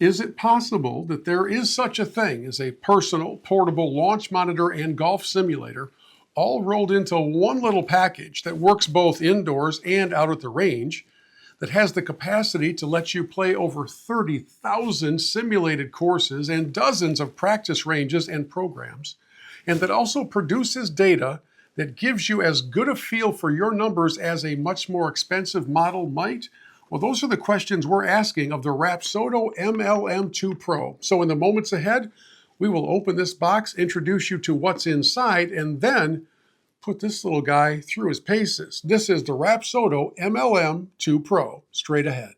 Is it possible that there is such a thing as a personal, portable launch monitor and golf simulator all rolled into one little package that works both indoors and out at the range, that has the capacity to let you play over 30,000 simulated courses and dozens of practice ranges and programs, and that also produces data that gives you as good a feel for your numbers as a much more expensive model might? Well, those are the questions we're asking of the Rapsodo MLM2PRO. So in the moments ahead, we will open this box, introduce you to what's inside, and then put this little guy through his paces. This is the Rapsodo MLM2PRO. Straight ahead.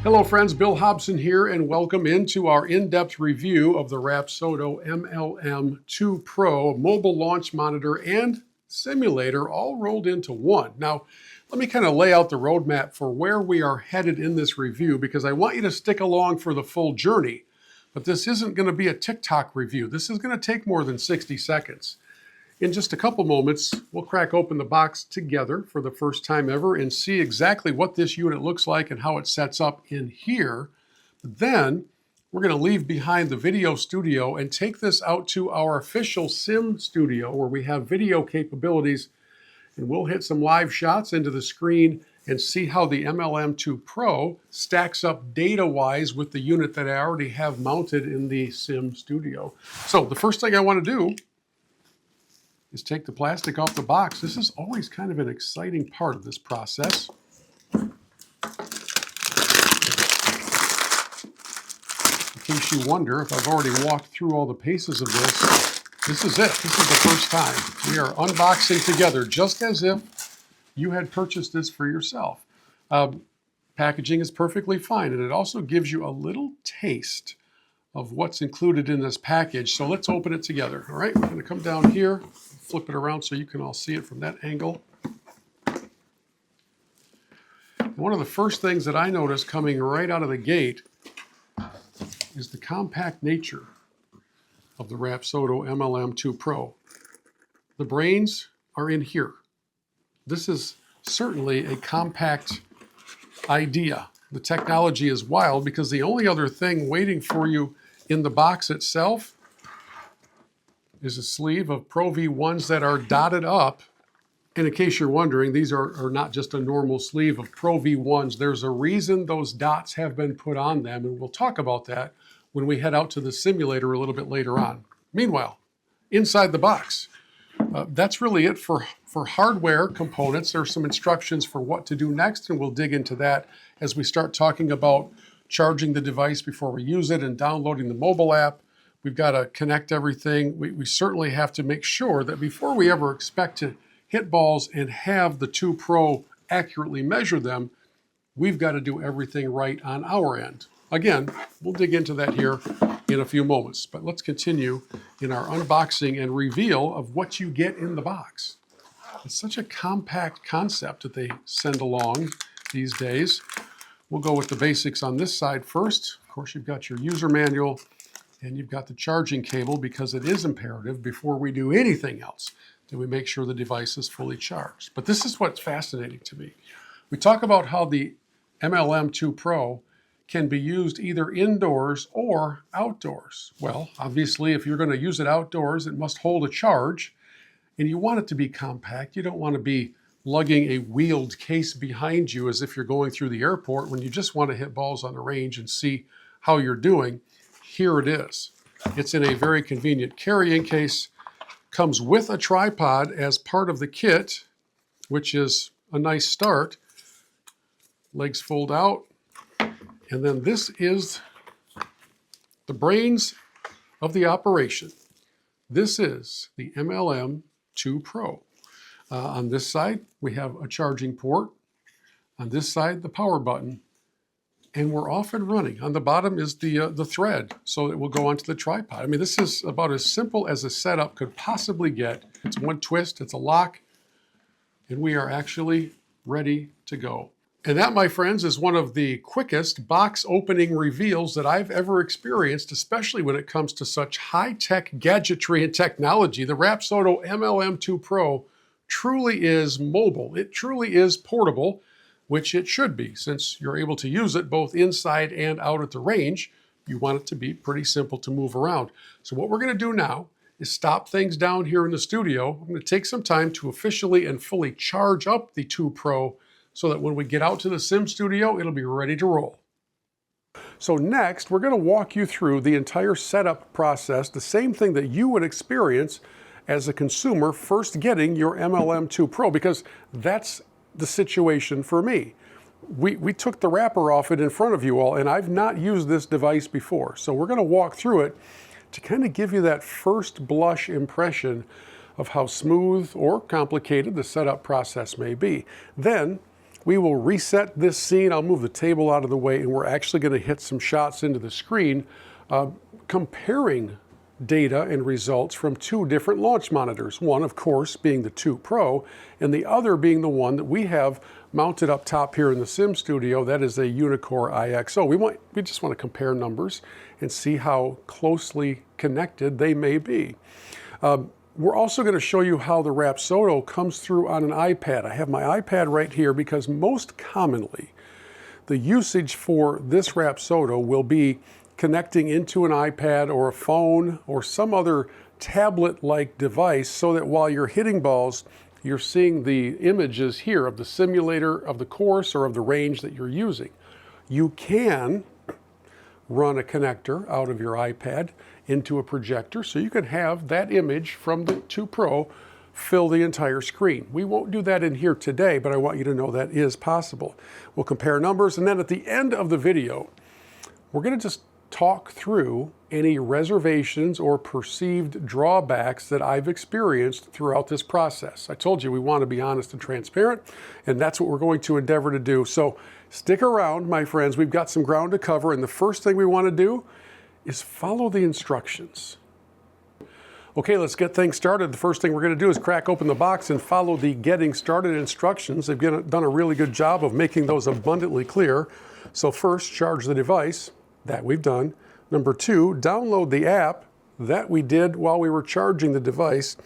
Hello friends, Bill Hobson here, and welcome into our in-depth review of the Rapsodo MLM2PRO mobile launch monitor and simulator all rolled into one. Now, let me kind of lay out the roadmap for where we are headed in this review, because I want you to stick along for the full journey. But this isn't going to be a TikTok review. This is going to take more than 60 seconds. In just a couple moments, we'll crack open the box together for the first time ever and see exactly what this unit looks like and how it sets up in here. But then we're going to leave behind the video studio and take this out to our official sim studio where we have video capabilities, and we'll hit some live shots into the screen and see how the MLM2PRO stacks up data-wise with the unit that I already have mounted in the sim studio. So the first thing I want to do is take the plastic off the box. This is always kind of an exciting part of this process. In case you wonder if I've already walked through all the paces of this, this is it. This is the first time. We are unboxing together just as if you had purchased this for yourself. Packaging is perfectly fine, and it also gives you a little taste of what's included in this package. So let's open it together. All right, we're going to come down here, flip it around so you can all see it from that angle. And one of the first things that I noticed coming right out of the gate is the compact nature of the Rapsodo MLM2PRO. The brains are in here. This is certainly a compact idea. The technology is wild because the only other thing waiting for you in the box itself is a sleeve of Pro V1s that are dotted up. And in case you're wondering, these are not just a normal sleeve of Pro V1s. There's a reason those dots have been put on them, and we'll talk about that when we head out to the simulator a little bit later on. Meanwhile, inside the box, that's really it for hardware components. There's some instructions for what to do next, and we'll dig into that as we start talking about charging the device before we use it and downloading the mobile app. We've got to connect everything. We certainly have to make sure that before we ever expect to hit balls and have the 2PRO accurately measure them, we've got to do everything right on our end. Again, we'll dig into that here in a few moments, but let's continue in our unboxing and reveal of what you get in the box. It's such a compact concept that they send along these days. We'll go with the basics on this side first. Of course, you've got your user manual and you've got the charging cable, because it is imperative before we do anything else that we make sure the device is fully charged. But this is what's fascinating to me. We talk about how the MLM2PRO can be used either indoors or outdoors. Well, obviously, if you're going to use it outdoors, it must hold a charge, and you want it to be compact. You don't want to be lugging a wheeled case behind you as if you're going through the airport when you just want to hit balls on the range and see how you're doing. Here it is. It's in a very convenient carrying case. Comes with a tripod as part of the kit, which is a nice start. Legs fold out. And then this is the brains of the operation. This is the MLM2PRO. On this side, we have a charging port. On this side, the power button. And we're off and running. On the bottom is the thread, so it will go onto the tripod. I mean, this is about as simple as a setup could possibly get. It's one twist, it's a lock, and we are actually ready to go. And that, my friends, is one of the quickest box opening reveals that I've ever experienced, especially when it comes to such high-tech gadgetry and technology. The Rapsodo MLM2PRO truly is mobile. It truly is portable, which it should be, since you're able to use it both inside and out at the range. You want it to be pretty simple to move around. So what we're going to do now is stop things down here in the studio. I'm going to take some time to officially and fully charge up the 2 Pro so that when we get out to the Sim Studio, it'll be ready to roll. So next, we're going to walk you through the entire setup process, the same thing that you would experience as a consumer first getting your MLM2PRO, because that's the situation for me. We took the wrapper off it in front of you all, and I've not used this device before. So we're going to walk through it to kind of give you that first blush impression of how smooth or complicated the setup process may be. Then we will reset this scene. I'll move the table out of the way, and we're actually going to hit some shots into the screen comparing data and results from two different launch monitors. One, of course, being the 2 Pro, and the other being the one that we have mounted up top here in the Sim Studio. That is a Unicore IXO. We just want to compare numbers and see how closely connected they may be. We're also going to show you how the Rapsodo comes through on an iPad. I have my iPad right here because most commonly the usage for this Rapsodo will be connecting into an iPad or a phone or some other tablet-like device, so that while you're hitting balls, you're seeing the images here of the simulator of the course or of the range that you're using. You can run a connector out of your iPad into a projector, so you can have that image from the 2 Pro fill the entire screen. We won't do that in here today, but I want you to know that is possible. We'll compare numbers, and then at the end of the video, we're going to just talk through any reservations or perceived drawbacks that I've experienced throughout this process. I told you we want to be honest and transparent, and that's what we're going to endeavor to do. So stick around, my friends. We've got some ground to cover, and the first thing we want to do is follow the instructions. Okay, let's get things started. The first thing we're going to do is crack open the box and follow the getting started instructions. They've done a really good job of making those abundantly clear. So first, charge the device. That we've done. Number 2, download the app. That we did while we were charging the device.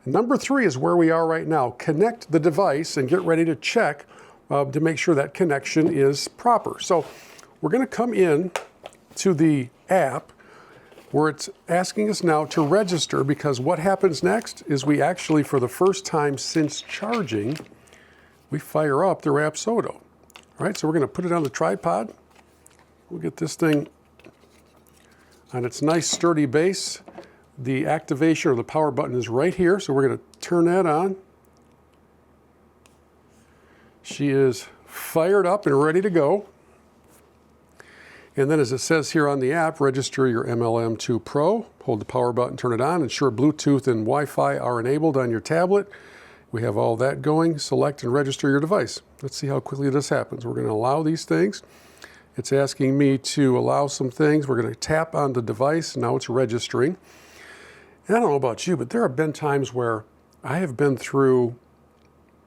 And number 3 is where we are right now. Connect the device and get ready to check to make sure that connection is proper. So we're going to come in to the app where it's asking us now to register, because what happens next is we actually, for the first time since charging, we fire up the Rapsodo. All right, so we're going to put it on the tripod. We'll get this thing on its nice sturdy base. The activation or the power button is right here, so we're going to turn that on. She is fired up and ready to go. And then, as it says here on the app, register your MLM2PRO. Hold the power button, turn it on. Ensure Bluetooth and Wi-Fi are enabled on your tablet. We have all that going. Select and register your device. Let's see how quickly this happens. We're going to allow these things. It's asking me to allow some things. We're going to tap on the device. Now it's registering. And I don't know about you, but there have been times where I have been through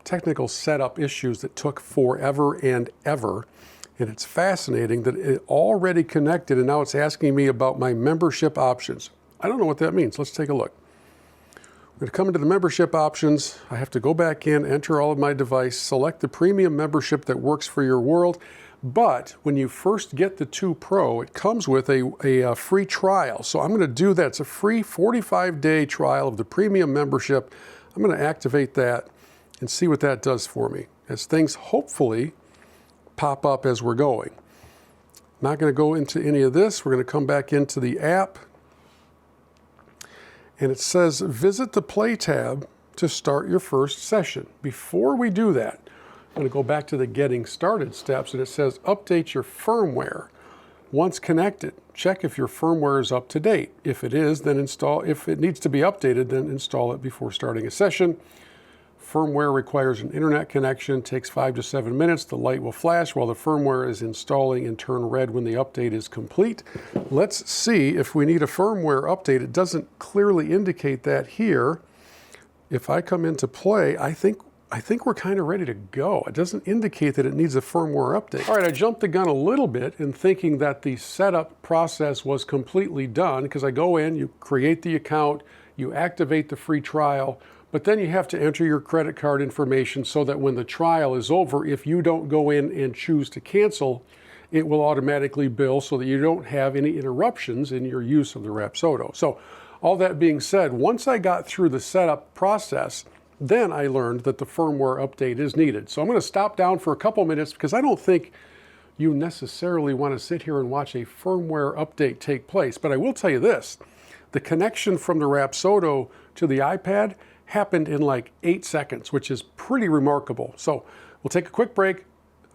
technical setup issues that took forever and ever. And it's fascinating that it already connected, and now it's asking me about my membership options. I don't know what that means. Let's take a look. I'm going to come into the membership options. I have to go back in, enter all of my device, select the premium membership that works for your world. But when you first get the 2 Pro, it comes with a free trial. So I'm going to do that. It's a free 45-day trial of the premium membership. I'm going to activate that and see what that does for me as things hopefully pop up as we're going. Not going to go into any of this. We're going to come back into the app. And it says, visit the Play tab to start your first session. Before we do that, I'm going to go back to the getting started steps, and it says update your firmware. Once connected, check if your firmware is up to date. If it is, then install. If it needs to be updated, then install it before starting a session. Firmware requires an internet connection, takes 5 to 7 minutes. The light will flash while the firmware is installing and turn red when the update is complete. Let's see if we need a firmware update. It doesn't clearly indicate that here. If I come into Play, I think I think we're kind of ready to go. It doesn't indicate that it needs a firmware update. All right, I jumped the gun a little bit in thinking that the setup process was completely done, because I go in, you create the account, you activate the free trial, but then you have to enter your credit card information so that when the trial is over, if you don't go in and choose to cancel, it will automatically bill so that you don't have any interruptions in your use of the Rapsodo. So all that being said, once I got through the setup process, then I learned that the firmware update is needed. So I'm going to stop down for a couple minutes because I don't think you necessarily want to sit here and watch a firmware update take place. But I will tell you this, the connection from the Rapsodo to the iPad happened in like 8 seconds, which is pretty remarkable. So we'll take a quick break.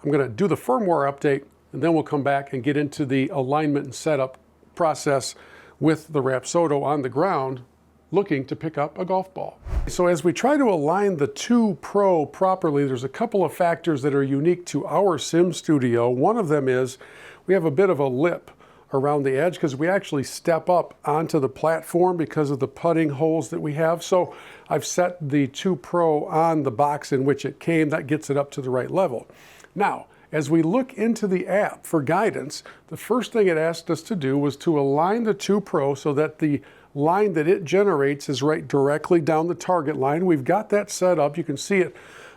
I'm going to do the firmware update, and then we'll come back and get into the alignment and setup process with the Rapsodo on the ground, looking to pick up a golf ball. So as we try to align the 2 Pro properly, there's a couple of factors that are unique to our Sim Studio. One of them is we have a bit of a lip around the edge because we actually step up onto the platform because of the putting holes that we have. So I've set the 2 Pro on the box in which it came. That gets it up to the right level. Now, as we look into the app for guidance, the first thing it asked us to do was to align the 2 Pro so that the line that it generates is right directly down the target line. We've got that set up. You can see it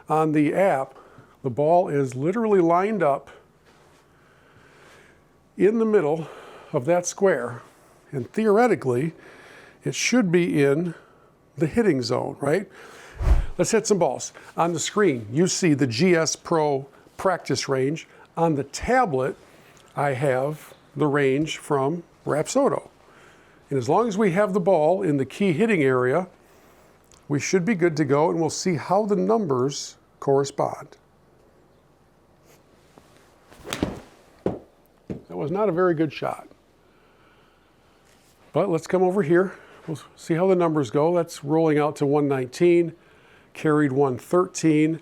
on the app. The ball is literally lined up in the middle of that square, and theoretically it should be in the hitting zone, right? Let's hit some balls. On the screen you see the GS Pro practice range. On the tablet I have the range from Rapsodo. And as long as we have the ball in the key hitting area, we should be good to go, and we'll see how the numbers correspond. That was not a very good shot. But let's come over here. We'll see how the numbers go. That's rolling out to 119, carried 113.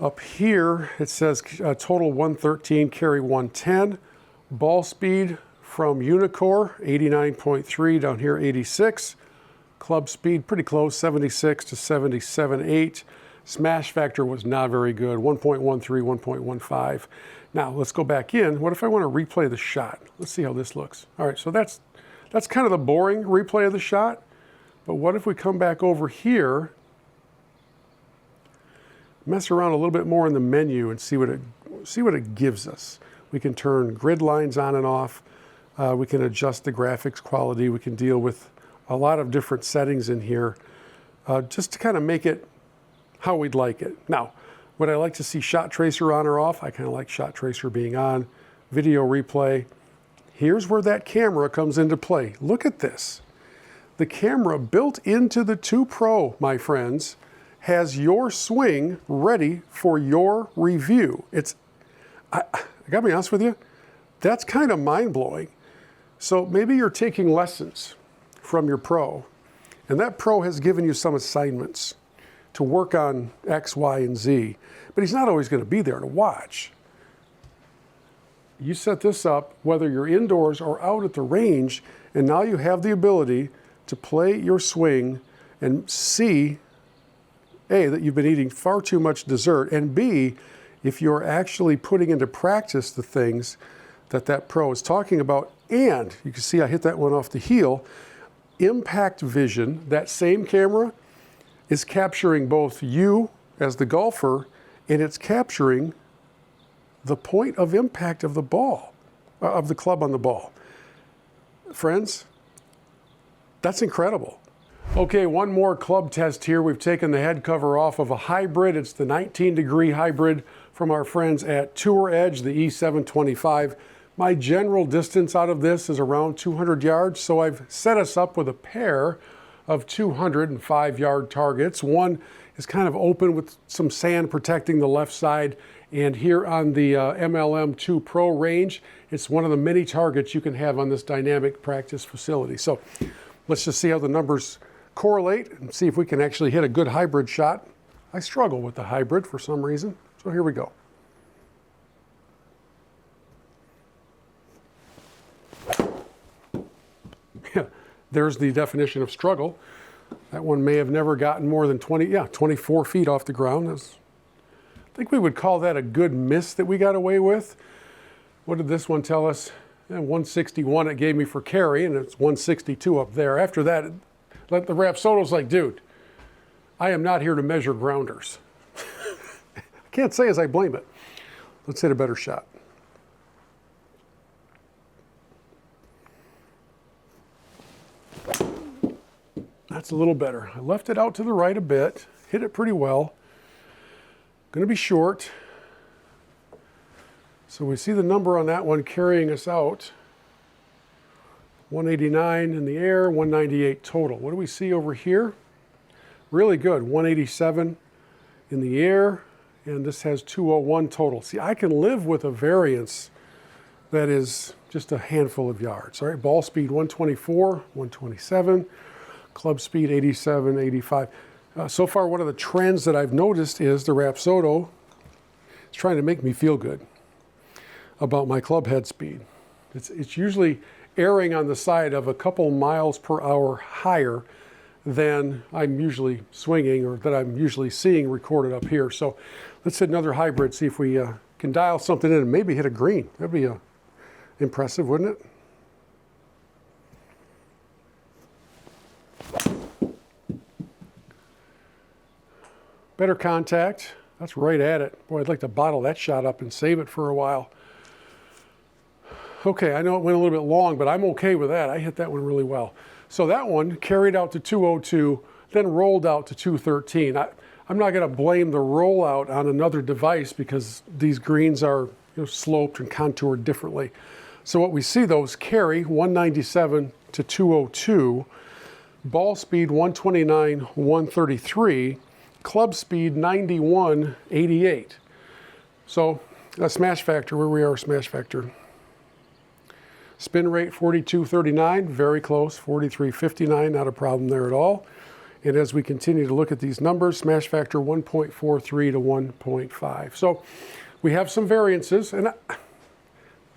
Up here, it says total 113, carry 110. Ball speed from Unicore, 89.3, down here 86. Club speed, pretty close, 76 to 77.8. Smash factor was not very good, 1.13, 1.15. Now, let's go back in. What if I want to replay the shot? Let's see how this looks. All right, so that's kind of the boring replay of the shot. But what if we come back over here, mess around a little bit more in the menu and see what it gives us. We can turn grid lines on and off. We can adjust the graphics quality. We can deal with a lot of different settings in here just to kind of make it how we'd like it. Now, would I like to see shot tracer on or off? I kind of like shot tracer being on. Video replay. Here's where that camera comes into play. Look at this. The camera built into the 2 Pro, my friends, has your swing ready for your review. I gotta be honest with you, that's kind of mind-blowing. So maybe you're taking lessons from your pro, and that pro has given you some assignments to work on X, Y, and Z, but he's not always going to be there to watch. You set this up, whether you're indoors or out at the range, and now you have the ability to play your swing and see, A, that you've been eating far too much dessert, and B, if you're actually putting into practice the things that pro is talking about. And you can see I hit that one off the heel. Impact vision, that same camera is capturing both you as the golfer, and it's capturing the point of impact of the ball, of the club on the ball. Friends, that's incredible. Okay, one more club test here. We've taken the head cover off of a hybrid. It's the 19-degree hybrid from our friends at Tour Edge, the E725. My general distance out of this is around 200 yards, so I've set us up with a pair of 205-yard targets. One is kind of open with some sand protecting the left side, and here on the MLM2PRO range, it's one of the many targets you can have on this dynamic practice facility. So let's just see how the numbers correlate and see if we can actually hit a good hybrid shot. I struggle with the hybrid for some reason, so here we go. There's the definition of struggle. That one may have never gotten more than 24 feet off the ground. I think we would call that a good miss that we got away with. What did this one tell us? 161 it gave me for carry, and it's 162 up there. After that, the Rapsodo's like, dude, I am not here to measure grounders. I can't say as I blame it. Let's hit a better shot. That's a little better. I left it out to the right a bit, hit it pretty well. Going to be short. So we see the number on that one carrying us out. 189 in the air, 198 total. What do we see over here? Really good, 187 in the air, and this has 201 total. See, I can live with a variance that is just a handful of yards. All right, ball speed 124, 127, club speed 87, 85. So far, one of the trends that I've noticed is the Rapsodo is trying to make me feel good about my club head speed. It's usually erring on the side of a couple miles per hour higher than I'm usually swinging or that I'm usually seeing recorded up here. So let's hit another hybrid, see if we can dial something in and maybe hit a green. That'd be impressive, wouldn't it? Better contact. That's right at it. Boy, I'd like to bottle that shot up and save it for a while. Okay, I know it went a little bit long, but I'm okay with that. I hit that one really well. So that one carried out to 202, then rolled out to 213. I'm not going to blame the rollout on another device because these greens are sloped and contoured differently. So what we see, those carry 197 to 202, ball speed 129, 133, club speed 91, 88. So a smash factor, where we are, smash factor. Spin rate 42.39, very close, 43.59, not a problem there at all. And as we continue to look at these numbers, smash factor 1.43 to 1.5. So we have some variances, and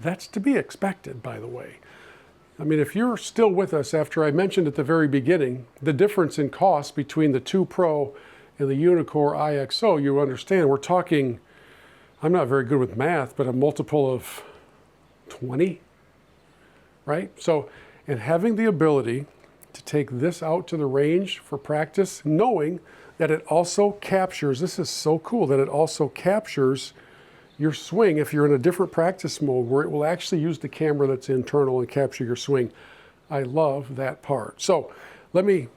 that's to be expected, by the way. I mean, if you're still with us after I mentioned at the very beginning the difference in cost between the 2 Pro and the Unicore IXO, you understand we're talking, I'm not very good with math, but a multiple of 20. Right? So, and having the ability to take this out to the range for practice, knowing that it also captures, this is so cool, that it also captures your swing if you're in a different practice mode where it will actually use the camera that's internal and capture your swing. I love that part. So let me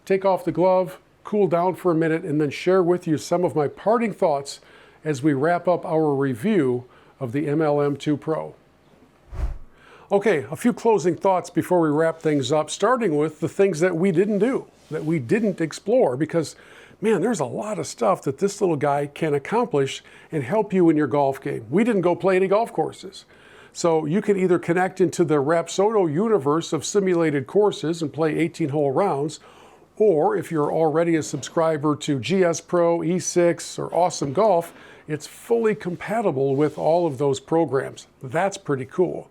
take off the glove, cool down for a minute, and then share with you some of my parting thoughts as we wrap up our review of the MLM2PRO. Okay, a few closing thoughts before we wrap things up, starting with the things that we didn't do, that we didn't explore, because, man, there's a lot of stuff that this little guy can accomplish and help you in your golf game. We didn't go play any golf courses. So you can either connect into the Rapsodo universe of simulated courses and play 18-hole rounds, or if you're already a subscriber to GS Pro, E6, or Awesome Golf, it's fully compatible with all of those programs. That's pretty cool.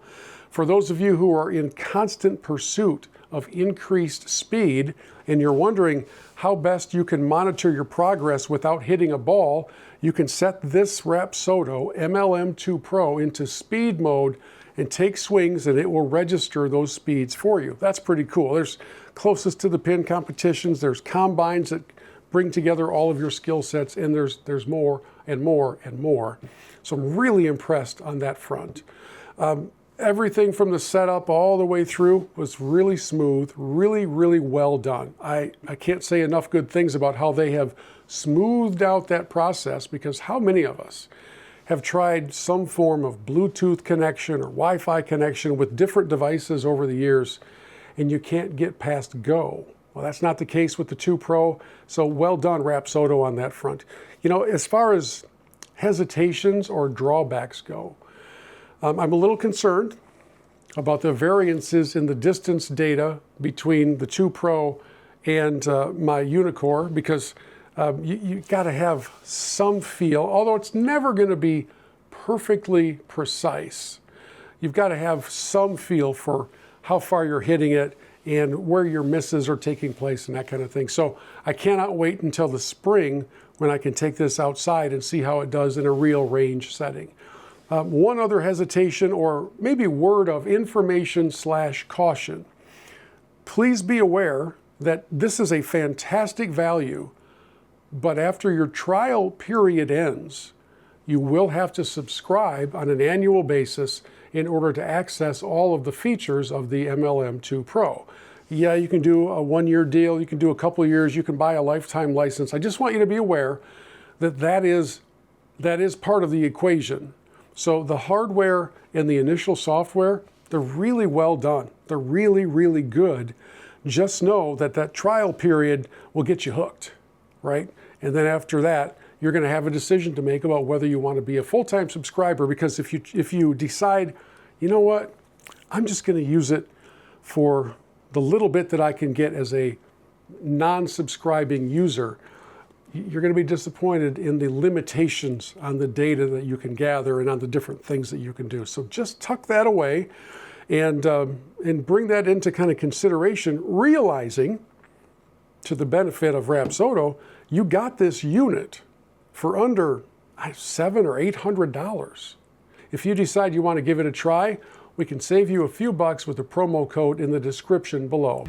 For those of you who are in constant pursuit of increased speed and you're wondering how best you can monitor your progress without hitting a ball, you can set this Rapsodo MLM2PRO into speed mode and take swings and it will register those speeds for you. That's pretty cool. There's closest to the pin competitions, there's combines that bring together all of your skill sets, and there's more and more and more. So I'm really impressed on that front. Everything from the setup all the way through was really smooth, really, really well done. I can't say enough good things about how they have smoothed out that process, because how many of us have tried some form of Bluetooth connection or Wi-Fi connection with different devices over the years, and you can't get past go. Well, that's not the case with the 2 Pro, so well done, Rapsodo, on that front. You know, as far as hesitations or drawbacks go, I'm a little concerned about the variances in the distance data between the 2 Pro and my Unicore, because you got to have some feel, although it's never going to be perfectly precise. You've got to have some feel for how far you're hitting it and where your misses are taking place and that kind of thing. So I cannot wait until the spring when I can take this outside and see how it does in a real range setting. One other hesitation or maybe word of information / caution. Please be aware that this is a fantastic value, but after your trial period ends, you will have to subscribe on an annual basis in order to access all of the features of the MLM2 Pro. Yeah, you can do a 1-year deal, you can do a couple of years, you can buy a lifetime license. I just want you to be aware that that is part of the equation. So the hardware and the initial software, they're really well done. They're really, really good. Just know that that trial period will get you hooked, right? And then after that, you're going to have a decision to make about whether you want to be a full-time subscriber, because if you decide, you know what, I'm just going to use it for the little bit that I can get as a non-subscribing user, you're going to be disappointed in the limitations on the data that you can gather and on the different things that you can do. So just tuck that away and bring that into kind of consideration, realizing, to the benefit of Rapsodo, you got this unit for under $700 or $800. If you decide you want to give it a try, we can save you a few bucks with the promo code in the description below.